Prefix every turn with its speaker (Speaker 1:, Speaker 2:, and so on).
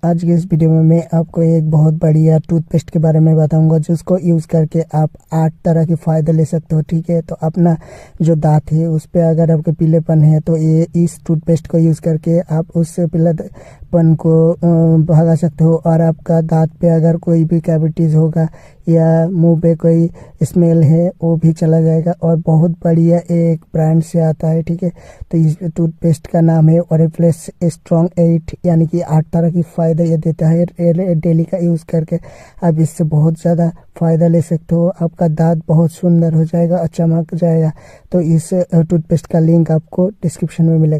Speaker 1: आज की इस वीडियो में मैं आपको एक बहुत बढ़िया टूथपेस्ट के बारे में बताऊंगा जिसको यूज़ करके आप 8 तरह के फ़ायदे ले सकते हो। ठीक है, तो अपना जो दांत है उस पे अगर आपके पीलेपन है तो ये इस टूथपेस्ट को यूज़ करके आप उससे पीलापन को भगा सकते हो। और आपका दांत पे अगर कोई भी कैविटीज़ होगा या मुंह पे कोई स्मेल है वो भी चला जाएगा। और बहुत बढ़िया एक ब्रांड से आता है। ठीक है, तो इस टूथपेस्ट का नाम है ओरिफ्लेक्स स्ट्रॉन्ग 8, यानी कि 8 तरह की फ़ायदा ये देता है। डेली का यूज़ करके आप इससे बहुत ज़्यादा फ़ायदा ले सकते हो। आपका दांत बहुत सुंदर हो जाएगा और चमक जाएगा। तो इस टूथपेस्ट का लिंक आपको डिस्क्रिप्शन में मिलेगा।